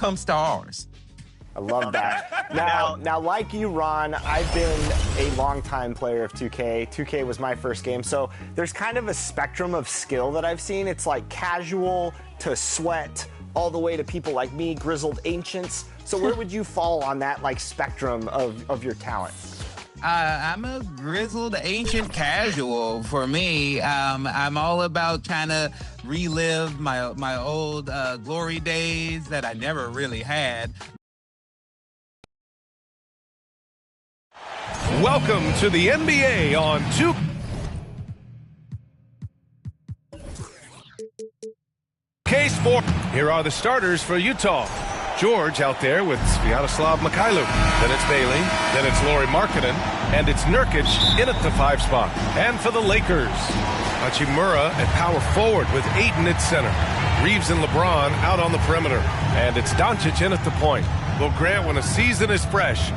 comes to ours. I love that. Now, like you, Ron, I've been a longtime player of 2K. 2K was my first game, so there's kind of a spectrum of skill that I've seen. It's like casual to sweat, all the way to people like me, grizzled ancients. So where would you fall on that like spectrum of your talent? I'm a grizzled ancient casual. For me, I'm all about trying to relive my old glory days that I never really had. Welcome to the NBA on 2K Sports. Here are the starters for Utah. George out there with Sviatoslav Mikhailuk. Then it's Bailey. Then it's Lauri Markkanen. And it's Nurkic in at the 5 spot. And for the Lakers, Hachimura at power forward with Ayton at center. Reeves and LeBron out on the perimeter. And it's Doncic in at the point. Well, Grant, when a season is fresh,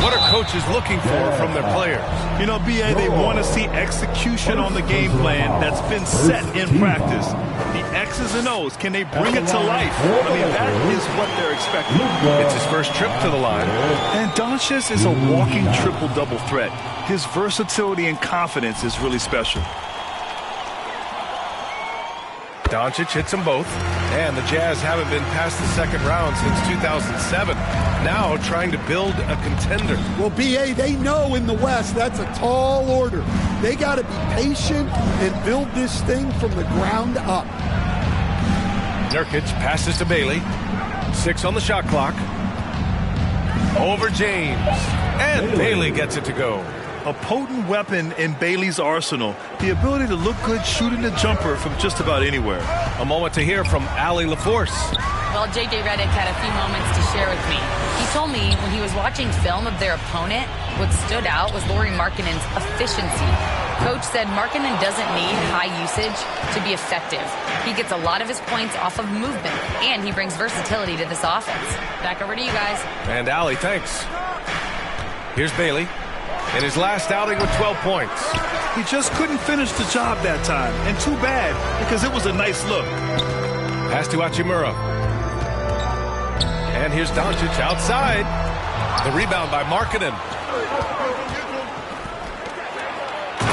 what are coaches looking for from their players? You know, BA, they want to see execution on the game plan that's been set in practice. The X's and O's, can they bring it to life? I mean, that is what they're expecting. It's his first trip to the line. And Doncic is a walking triple-double threat. His versatility and confidence is really special. Doncic hits them both, and the Jazz haven't been past the second round since 2007. Now trying to build a contender. Well, BA, they know in the West that's a tall order. They got to be patient and build this thing from the ground up. Nurkic passes to Bailey. 6 on the shot clock. Over James. And Bailey gets it to go. A potent weapon in Bailey's arsenal. The ability to look good shooting the jumper from just about anywhere. A moment to hear from Allie LaForce. Well, J.J. Redick had a few moments to share with me. He told me when he was watching film of their opponent, what stood out was Lauri Markkanen's efficiency. Coach said Markkanen doesn't need high usage to be effective. He gets a lot of his points off of movement, and he brings versatility to this offense. Back over to you guys. And Allie, thanks. Here's Bailey. In his last outing with 12 points. He just couldn't finish the job that time. And too bad, because it was a nice look. Pass to Hachimura. And here's Doncic outside. The rebound by Markkanen.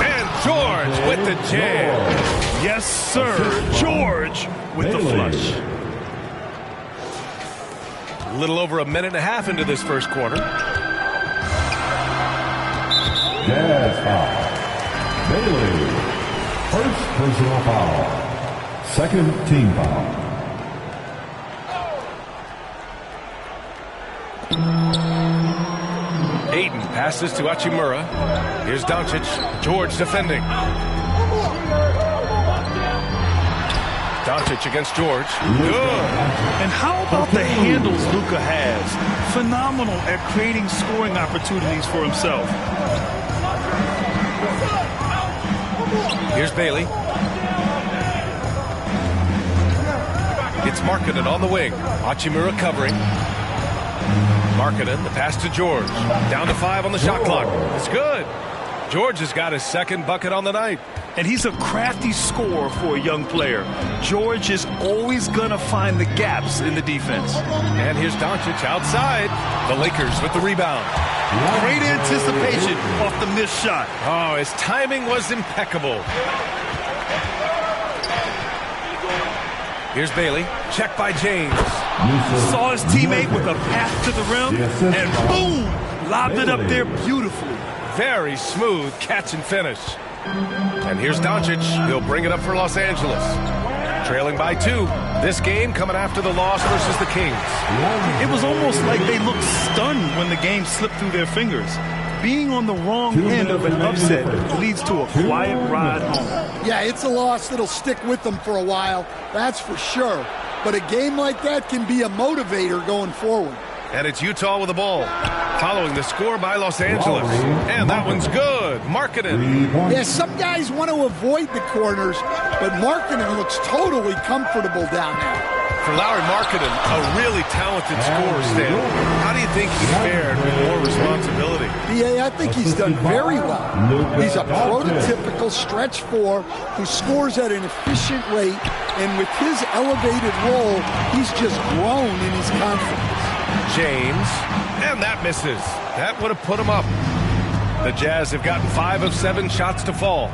And George with the jam. Yes, sir. George with the flush. A little over a minute and a half into this first quarter. Jazz foul. Bailey. First personal foul. Second team foul. Ayton passes to Hachimura. Here's Doncic. George defending. Doncic against George. Good. And how about the handles Luka has? Phenomenal at creating scoring opportunities for himself. Here's Bailey. It's Markkanen on the wing. Hachimura covering. Markkanen, the pass to George. Down to 5 on the shot clock. It's good. George has got his second bucket on the night. And he's a crafty scorer for a young player. George is always going to find the gaps in the defense. And here's Doncic outside. The Lakers with the rebound. Great anticipation off the missed shot. Oh, his timing was impeccable. Here's Bailey. Check by James. Saw his teammate with a path to the rim, and boom! Lobbed it up there beautifully. Very smooth catch and finish. And here's Doncic. He'll bring it up for Los Angeles. Trailing by 2. This game coming after the loss versus the Kings. It was almost like they looked stunned when the game slipped through their fingers. Being on the wrong end of an upset leads to a quiet ride home. Yeah, it's a loss that'll stick with them for a while, that's for sure. But a game like that can be a motivator going forward. And it's Utah with the ball, following the score by Los Angeles. And that one's good. Markkanen. Yeah, some guys want to avoid the corners, but Markkanen looks totally comfortable down there. For Lauri Markkanen, a really talented scorer, Stan. How do you think he fared with more responsibility? Yeah, I think he's done very well. He's a prototypical stretch four who scores at an efficient rate, and with his elevated role, he's just grown in his confidence. James, and that misses. That would have put him up. The Jazz have gotten 5 of 7 shots to fall.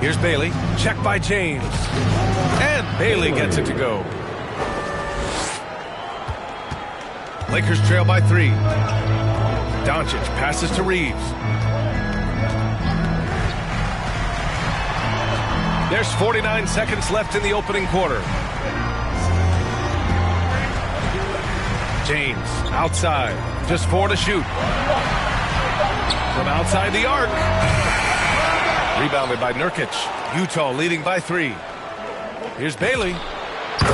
Here's Bailey. Check by James. And Bailey gets it to go. Lakers trail by 3. Doncic passes to Reeves. There's 49 seconds left in the opening quarter. James outside. Just 4 to shoot. From outside the arc. Rebounded by Nurkic. Utah leading by 3. Here's Bailey.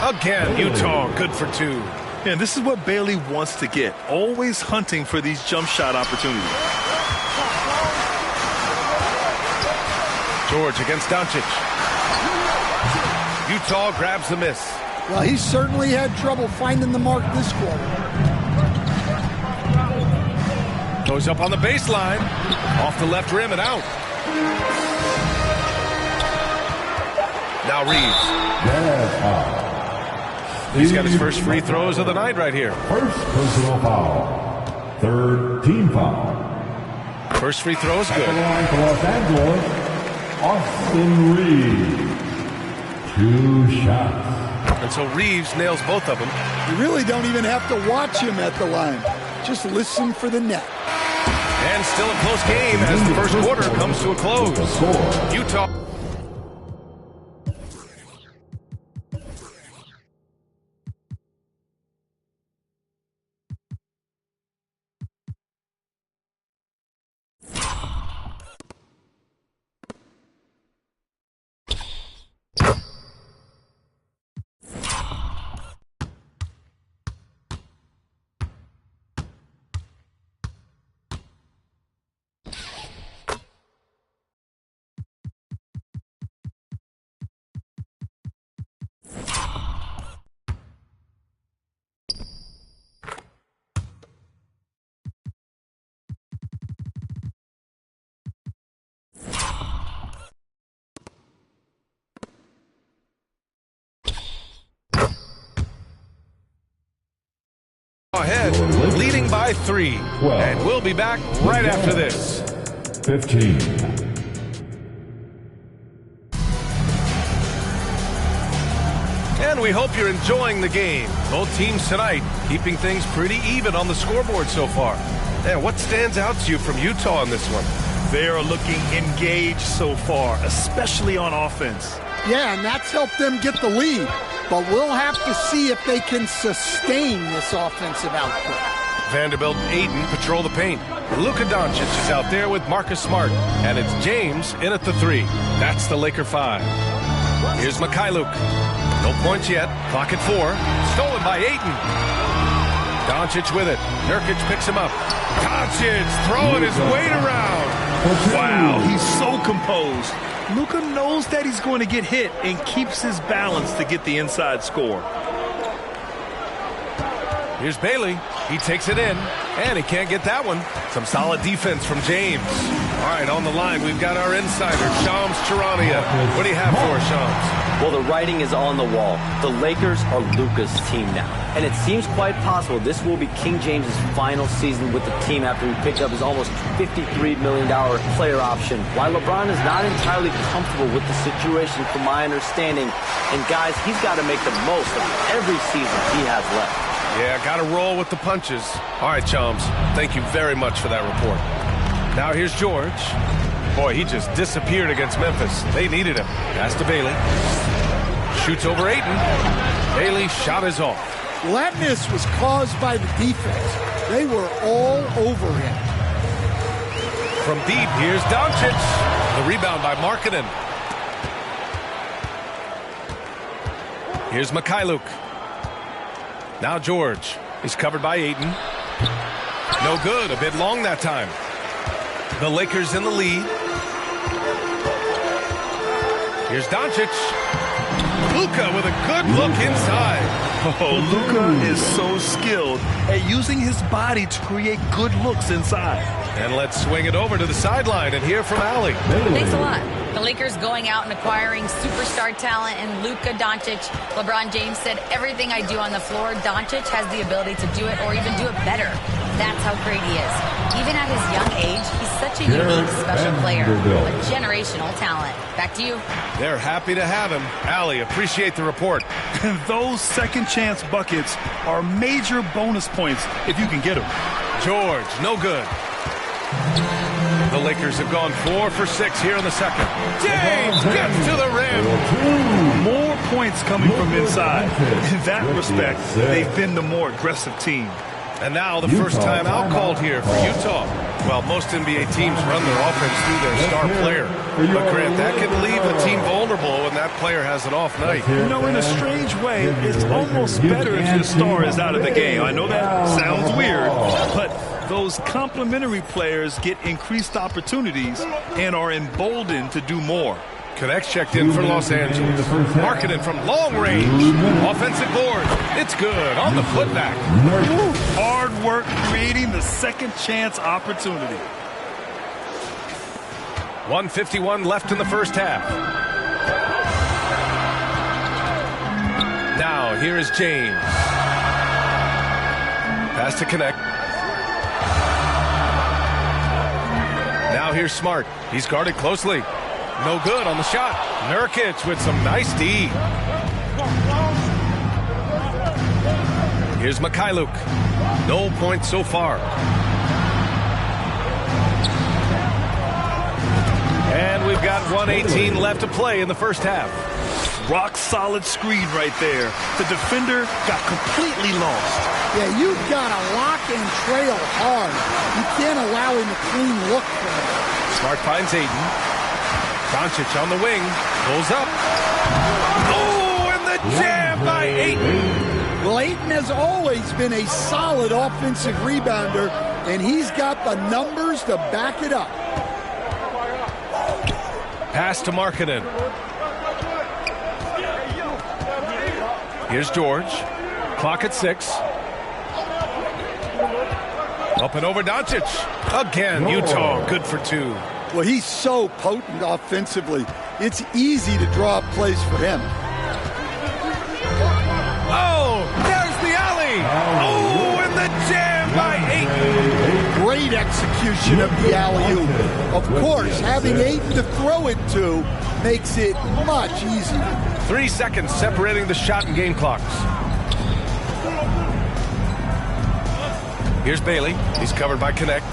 Again, Utah good for 2. And this is what Bailey wants to get. Always hunting for these jump shot opportunities. George against Doncic. Utah grabs the miss. Well, he certainly had trouble finding the mark this quarter. Goes up on the baseline. Off the left rim and out. Now Reeves. He's got his first free throws of the night right here. First personal foul. Third team foul. First free throw is good. At the line for Los Angeles, Austin Reeves. 2 shots. And so Reeves nails both of them. You really don't even have to watch him at the line. Just listen for the net. And still a close game as the first quarter comes to a close. Utah. Ahead, leading by 3. And we'll be back right after this. 15. And we hope you're enjoying the game. Both teams tonight keeping things pretty even on the scoreboard so far. And what stands out to you from Utah in this one? They are looking engaged so far, especially on offense. Yeah, and that's helped them get the lead. But we'll have to see if they can sustain this offensive output. Vanderbilt and Ayton patrol the paint. Luka Doncic is out there with Marcus Smart. And it's James in at the 3. That's the Laker 5. Here's Mikhailuk. No points yet. Clock at 4. Stolen by Ayton. Doncic with it. Nurkic picks him up. Doncic throwing his weight around. Wow, he's so composed. Luka knows that he's going to get hit and keeps his balance to get the inside score. Here's Bailey. He takes it in, and he can't get that one. Some solid defense from James. All right, on the line, we've got our insider, Shams Charania. What do you have for us, Shams? Well, the writing is on the wall. The Lakers are Luka's team now. And it seems quite possible this will be King James's final season with the team after he picked up his almost $53 million player option. While LeBron is not entirely comfortable with the situation from my understanding, and guys, he's got to make the most of every season he has left. Yeah, got to roll with the punches. All right, chums, thank you very much for that report. Now here's George. Boy, he just disappeared against Memphis. They needed him. Pass to Bailey. Shoots over Ayton. Bailey shot is off. Well, that miss was caused by the defense. They were all over him. From deep, here's Doncic. The rebound by Markkanen. Here's Mikhailuk. Now George. He's covered by Ayton. No good. A bit long that time. The Lakers in the lead. Here's Doncic. Luka with a good look inside. Oh, Luka is so skilled at using his body to create good looks inside. And let's swing it over to the sideline and hear from Allie. Thanks a lot. The Lakers going out and acquiring superstar talent in Luka Doncic. LeBron James said, everything I do on the floor, Doncic has the ability to do it or even do it better. That's how great he is. Even at his young age, he's such a unique, special player. A generational talent. Back to you. They're happy to have him. Allie, appreciate the report. Those second chance buckets are major bonus points if you can get them. George, no good. The Lakers have gone 4 for 6 here in the second. James gets to the rim. More points coming from inside. In that respect, they've been the more aggressive team. And now the first time out called here for Utah. Well, most NBA teams run their offense through their star player. But Grant, that can leave a team vulnerable when that player has an off night. You know, in a strange way, it's almost better if your star is out of the game. I know that sounds weird, but those complementary players get increased opportunities and are emboldened to do more. Connects checked in for Los Angeles. Marketing from long range. Offensive board. It's good on the putback. Hard work creating the second chance opportunity. 1:51 left in the first half. Now here is James. Pass to Connect. Now here's Smart. He's guarded closely. No good on the shot. Nurkic with some nice D. Here's Mikhailuk. No points so far. And we've got 1:18 left to play in the first half. Rock solid screen right there. The defender got completely lost. Yeah, you've got to lock and trail hard. You can't allow him a clean look for him. Smart finds Aiden. Doncic on the wing. Pulls up. Oh, and the jam by Aiden. Well, Aiden has always been a solid offensive rebounder, and he's got the numbers to back it up. Pass to Markkanen. Here's George. Clock at 6. Up and over Doncic. Again, Utah good for 2. Well, he's so potent offensively. It's easy to draw up plays for him. Oh, there's the alley. Oh, and the jam by Ayton. Great execution of the alley-oop. Of course, having Ayton to throw it to makes it much easier. 3 seconds separating the shot and game clocks. Here's Bailey. He's covered by Connect.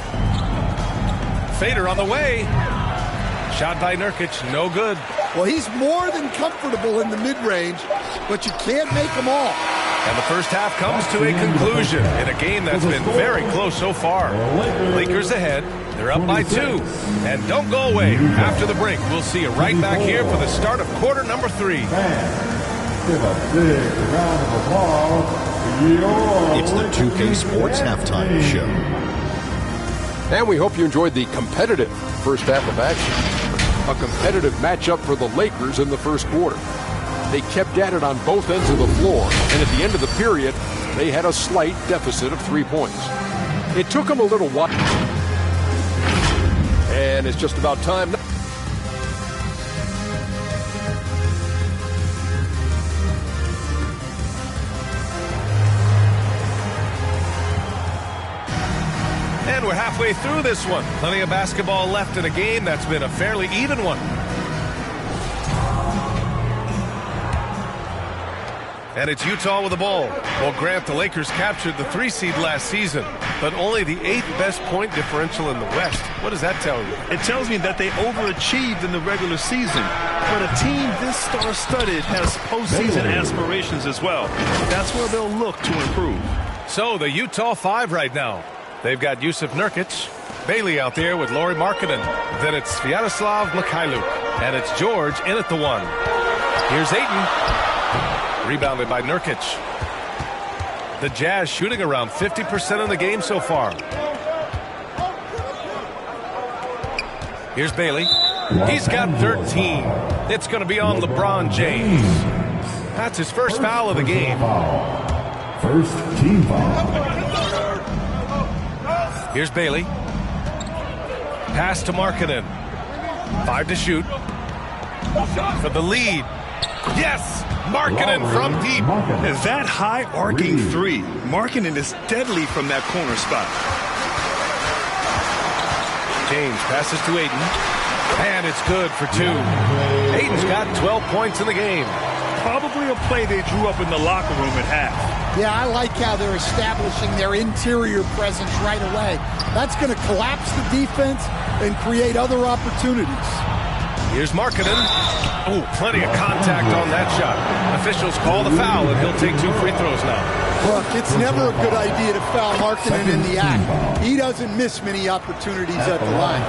Fader on the way. Shot by Nurkic, no good. Well, he's more than comfortable in the mid-range, but you can't make them all. And the first half comes to a conclusion in a game that's been very close so far. Lakers ahead. They're up by 2. And don't go away. After the break, we'll see you right back here for the start of quarter number 3. Give a big round of applause to your It's the 2K Sports Halftime Show. And we hope you enjoyed the competitive first half of action. A competitive matchup for the Lakers in the first quarter. They kept at it on both ends of the floor, and at the end of the period, they had a slight deficit of 3 points. It took them a little while. And it's just about time now. And we're halfway through this one. Plenty of basketball left in a game that's been a fairly even one. And it's Utah with the ball. Well, Grant, the Lakers captured the 3 seed last season, but only the 8th best point differential in the West. What does that tell you? It tells me that they overachieved in the regular season. But a team this star-studded has postseason aspirations as well. That's where they'll look to improve. So the Utah 5 right now. They've got Yusuf Nurkic, Bailey out there with Lauri Markkanen. Then it's Sviatoslav Mikhailuk, and it's George in at the 1. Here's Ayton. Rebounded by Nurkic. The Jazz shooting around 50% in the game so far. Here's Bailey. He's got 13. It's going to be on LeBron James. That's his first foul of the game. First team foul. Here's Bailey. Pass to Markkanen. 5 to shoot. For the lead. Yes! Markkanen from deep. And that high arcing three. Markkanen is deadly from that corner spot. James passes to Ayton. And it's good for 2. Ayton's got 12 points in the game. Probably a play they drew up in the locker room at half. Yeah, I like how they're establishing their interior presence right away. That's going to collapse the defense and create other opportunities. Here's Markkanen. Oh, plenty of contact on that shot. Officials call the foul, and he'll take 2 free throws now. Look, it's never a good idea to foul Markkanen in the act. He doesn't miss many opportunities at the line.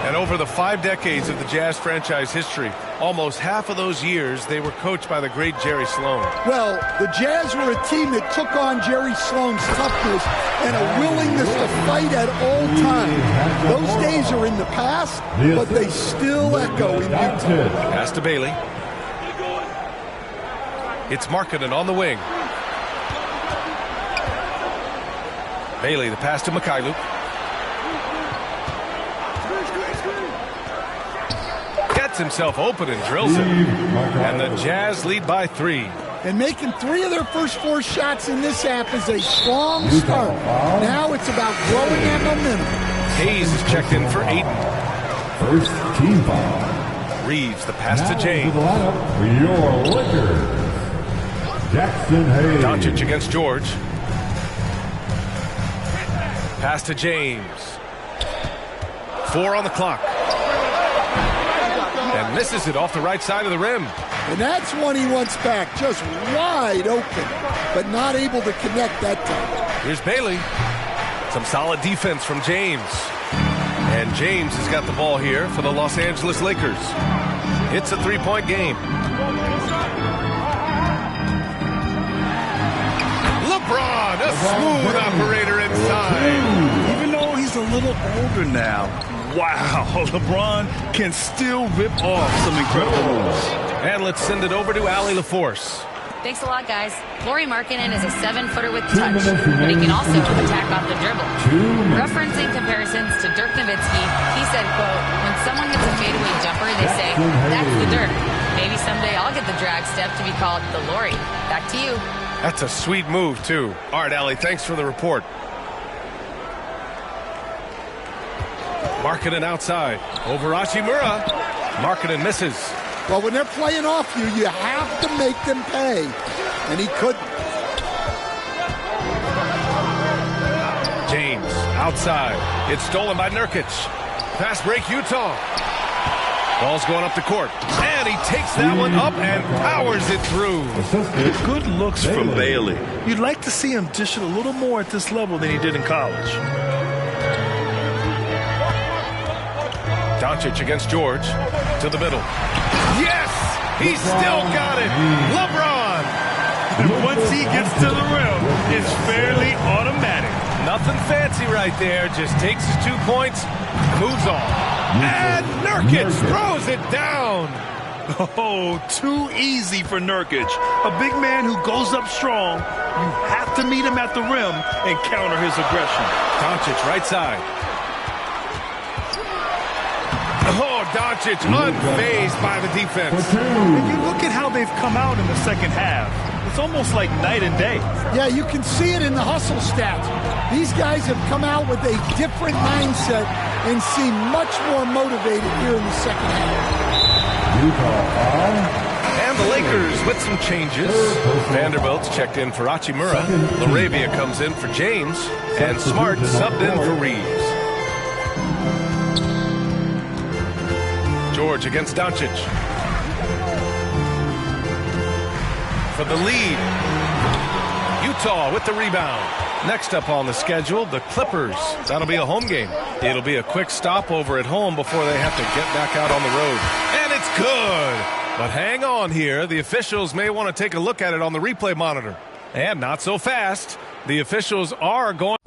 And over the 5 decades of the Jazz franchise history, almost half of those years, they were coached by the great Jerry Sloan. Well, the Jazz were a team that took on Jerry Sloan's toughness and a willingness to fight at all times. Those days are in the past, but they still echo in Utah. Pass to Bailey. It's Markkanen on the wing. Bailey, the pass to Mikhailuk. Gets himself open and drills it. And the Jazz lead by 3. And making 3 of their first 4 shots in this half is a strong start. Now it's about growing that momentum. Hayes is checked in for Ayton. First team foul. Reeves, the pass to James. For your Lakers, Jackson Hayes. Doncic against George. Pass to James. 4 on the clock. And misses it off the right side of the rim. And that's one he wants back, just wide open, but not able to connect that time. Here's Bailey. Some solid defense from James. And James has got the ball here for the Los Angeles Lakers. It's a 3-point game. LeBron, a smooth operator inside. Even though he's a little older now, wow, LeBron can still rip off some incredible moves. And let's send it over to Allie LaForce. Thanks a lot, guys. Lauri Markkanen is a 7-footer with touch, but he can also attack off the dribble. Referencing comparisons to Dirk Nowitzki, he said, quote, when someone hits a fadeaway jumper, they say, that's the Dirk. Maybe someday I'll get the drag step to be called the Lauri. Back to you. That's a sweet move, too. All right, Allie, thanks for the report. Markkanen outside. Over Hachimura. Markkanen misses. Well, when they're playing off you, you have to make them pay. And he couldn't. James outside. It's stolen by Nurkic. Fast break, Utah. Ball's going up the court. And he takes that one up and powers it through. Good looks from Bailey. You'd like to see him dish it a little more at this level than he did in college. Doncic against George. To the middle. Yes! He's still got it! LeBron! And once he gets to the rim, it's fairly automatic. Nothing fancy right there. Just takes his 2 points, moves on. And Nurkic throws it down! Oh, too easy for Nurkic. A big man who goes up strong. You have to meet him at the rim and counter his aggression. Doncic right side. Oh, Doncic unfazed by the defense. If you look at how they've come out in the second half, it's almost like night and day. Yeah, you can see it in the hustle stats. These guys have come out with a different mindset and seem much more motivated here in the second half. And the Lakers with some changes. Vanderbilt's checked in for Hachimura. Laravia comes in for James. And Smart subbed in for Reeves. George against Doncic. For the lead. Utah with the rebound. Next up on the schedule, the Clippers. That'll be a home game. It'll be a quick stopover at home before they have to get back out on the road. And it's good. But hang on here. The officials may want to take a look at it on the replay monitor. And not so fast. The officials are going...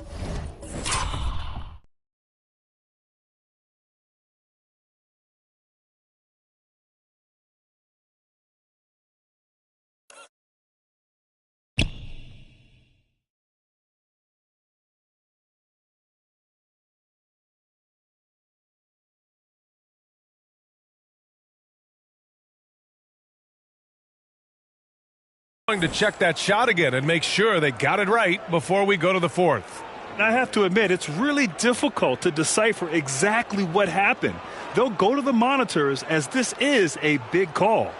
Going to check that shot again and make sure they got it right before we go to the fourth. I have to admit, it's really difficult to decipher exactly what happened. They'll go to the monitors as this is a big call.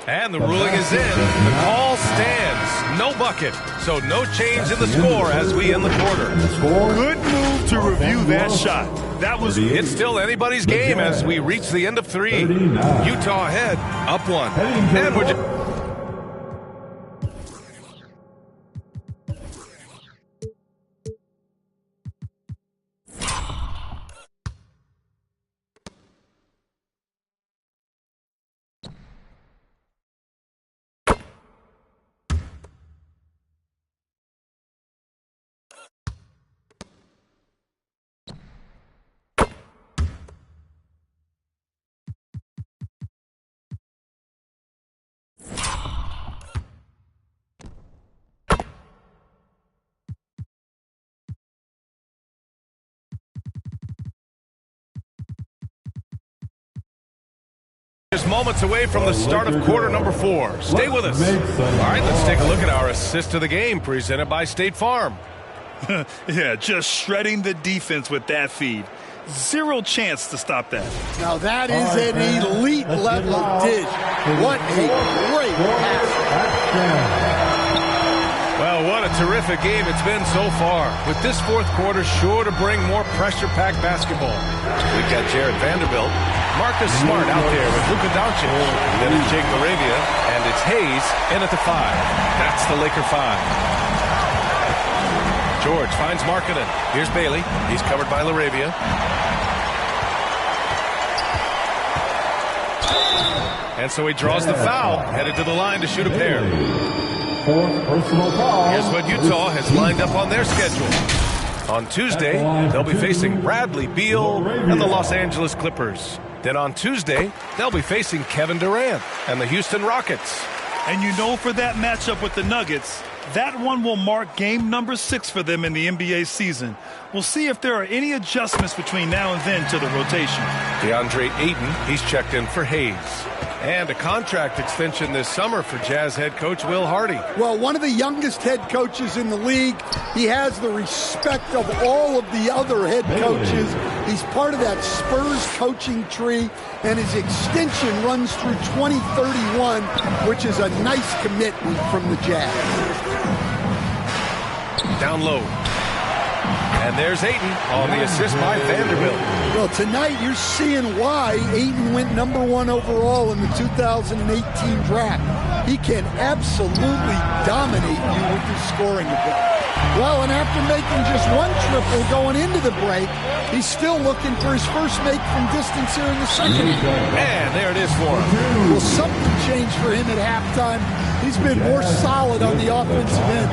And the ruling is in. The call stands. No bucket. So no change in the score as we end the quarter. Good move to review that shot. That was... It's still anybody's game as we reach the end of 3. Utah ahead, up 1. And we're just... moments away from the start of quarter number 4. Stay with us. All right, let's take a look at our assist of the game presented by State Farm. Yeah, just shredding the defense with that feed. Zero chance to stop that. Now that is an elite level dish. What a great pass. Well, what a terrific game it's been so far. With this fourth quarter sure to bring more pressure-packed basketball. We've got Jared Vanderbilt, Marcus Smart out there with Luka Doncic. Then it's Jake LaRavia, and it's Hayes in at the 5. That's the Laker 5. George finds Markkanen. Here's Bailey. He's covered by LaRavia. And so he draws the foul, headed to the line to shoot a pair. Here's what Utah has lined up on their schedule. On Tuesday, they'll be facing Bradley Beal and the Los Angeles Clippers. Then on Tuesday, they'll be facing Kevin Durant and the Houston Rockets. And you know, for that matchup with the Nuggets, that one will mark game number 6 for them in the NBA season. We'll see if there are any adjustments between now and then to the rotation. DeAndre Ayton, he's checked in for Hayes. And a contract extension this summer for Jazz head coach Will Hardy. Well, one of the youngest head coaches in the league. He has the respect of all of the other head coaches. He's part of that Spurs coaching tree, and his extension runs through 2031, which is a nice commitment from the Jazz. Down low. And there's Ayton on the assist by Vanderbilt. Well, tonight you're seeing why Ayton went number 1 overall in the 2018 draft. He can absolutely dominate you with his scoring ability. Well, and after making just 1 triple going into the break, he's still looking for his first make from distance here in the second. And there it is for him. Well, something changed for him at halftime. He's been more solid on the offensive end.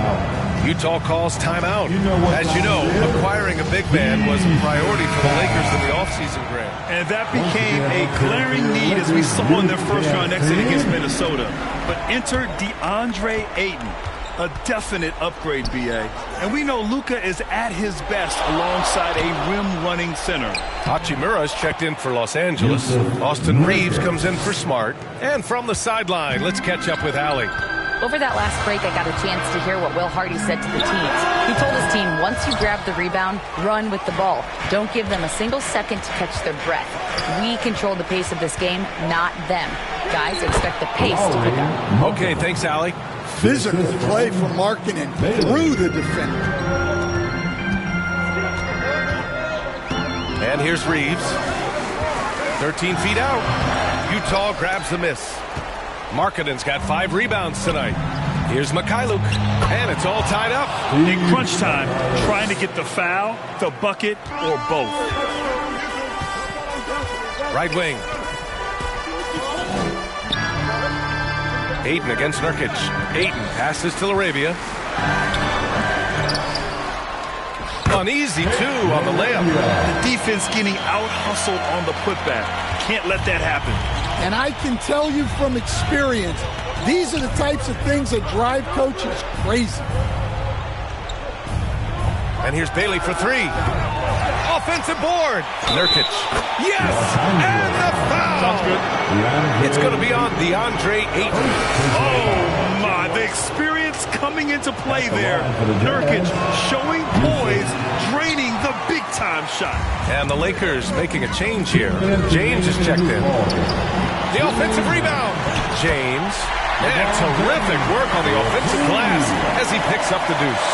Utah calls timeout. As you know, acquiring a big man was a priority for the Lakers in the offseason, Grant. And that became a glaring need as we saw in their first-round exit against Minnesota. But enter DeAndre Ayton, a definite upgrade, B.A. And we know Luka is at his best alongside a rim-running center. Hachimura's checked in for Los Angeles. Austin Reeves comes in for Smart. And from the sideline, let's catch up with Allie. Over that last break, I got a chance to hear what Will Hardy said to the teams. He told his team, once you grab the rebound, run with the ball. Don't give them a single second to catch their breath. We control the pace of this game, not them. Guys, expect the pace to pick up. Okay, thanks, Allie. Physical play from Markkanen through the defender. And here's Reeves. 13 feet out. Utah grabs the miss. Markkanen's got 5 rebounds tonight. Here's Mikhailuk, and it's all tied up. In crunch time, trying to get the foul, the bucket, or both. Right wing. Ayton against Nurkic. Ayton passes to LaRavia. Uneasy, too, on the layup. The defense getting out-hustled on the putback. Can't let that happen. And I can tell you from experience, These are the types of things that drive coaches crazy. And here's Bailey for three. Offensive board. Nurkic. Yes! And the foul! Sounds good. It's going to be on DeAndre Ayton. Oh, my. The experience coming into play there. Nurkic showing poise, draining the big-time shot. And the Lakers making a change here. James is checked in. The offensive rebound. James. And terrific work on the offensive glass as he picks up the deuce.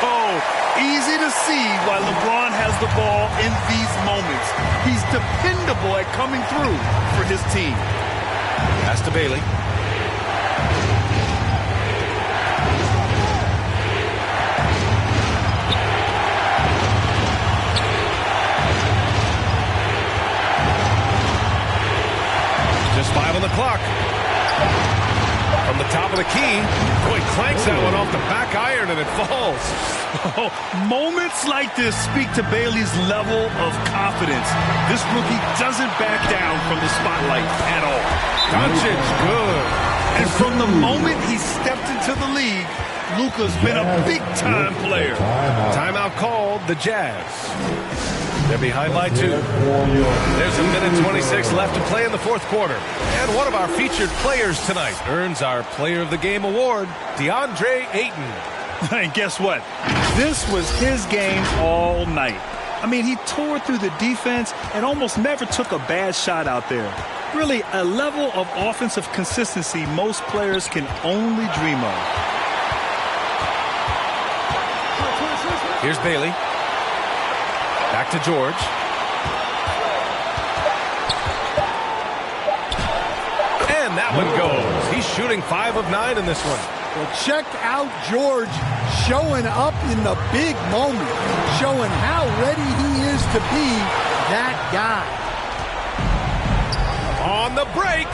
Oh, easy to see why LeBron has the ball in these moments. He's dependable at coming through for his team. Pass to Bailey. Just 5 on the clock. From the top of the key, boy, clanks that one off the back iron and it falls. Oh, moments like this speak to Bailey's level of confidence. This rookie doesn't back down from the spotlight at all. Doncic, good. And from the moment he stepped into the league, Luka's been a big-time player. Timeout called, the Jazz. They're behind by 2. There's a minute 26 left to play in the fourth quarter. And one of our featured players tonight earns our Player of the Game award, DeAndre Ayton. And guess what? This was his game all night. I mean, he tore through the defense and almost never took a bad shot out there. Really, a level of offensive consistency most players can only dream of. Here's Bailey. Back to George. And that one goes. He's shooting 5 of 9 in this one. Well, check out George showing up in the big moment, showing how ready he is to be that guy. On the break.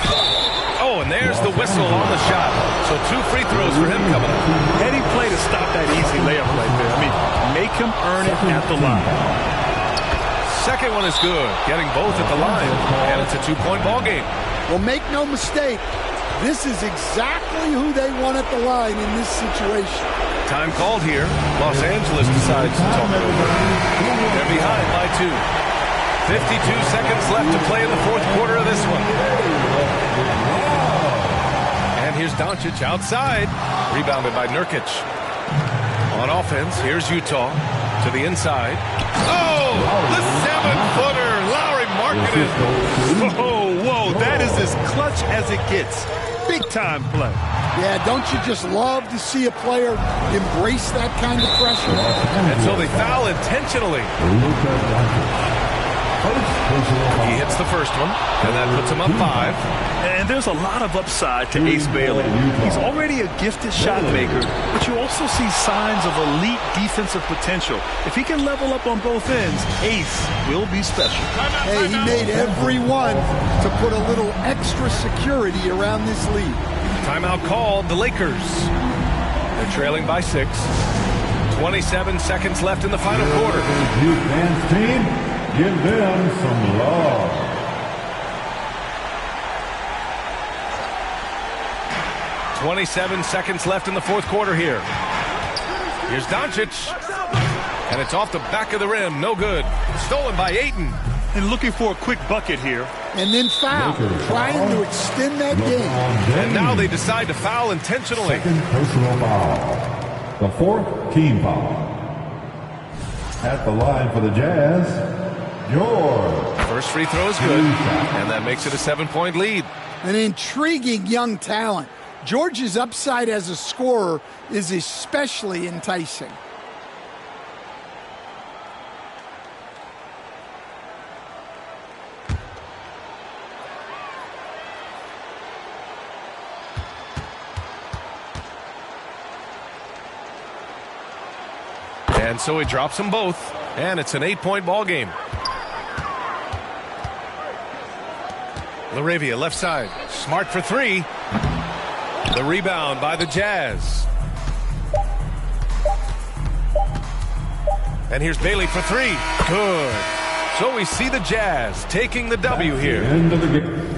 Oh, and there's the whistle on the shot. So 2 free throws for him coming up. Heady play to stop that easy layup right there. I mean, make him earn it at the line. Second one is good, getting both at the line, and it's a 2-point ball game. Well, make no mistake, this is exactly who they want at the line in this situation. Time called here. Los Angeles decides to talk it over. They're behind by 2. 52 seconds left to play in the fourth quarter of this one. And here's Doncic outside, rebounded by Nurkic. On offense, here's Utah to the inside. Oh, the 7-footer, Lauri Markkanen. Whoa, that is as clutch as it gets. Big-time play. Yeah, don't you just love to see a player embrace that kind of pressure? And so they foul intentionally. He hits the first one, and that puts him up 5. And there's a lot of upside to Ace Bailet. He's already a gifted shot maker, but you also see signs of elite defensive potential. If he can level up on both ends, Ace will be special. Hey, he made every one to put a little extra security around this lead. Timeout called, the Lakers. They're trailing by 6. 27 seconds left in the final quarter. Fans team, give them some love. 27 seconds left in the fourth quarter here. Here's Doncic. And it's off the back of the rim. No good. Stolen by Ayton. And looking for a quick bucket here. And then foul, trying to extend that game. And now they decide to foul intentionally. Second personal foul. The 4th team foul. At the line for the Jazz, George. First free throw is good. And that makes it a 7-point lead. An intriguing young talent. George's upside as a scorer is especially enticing. And so he drops them both, and it's an 8-point ball game. LaRavia left side, Smart for 3. The rebound by the Jazz. And here's Bailey for 3. Good. So we see the Jazz taking the W here. End of the game.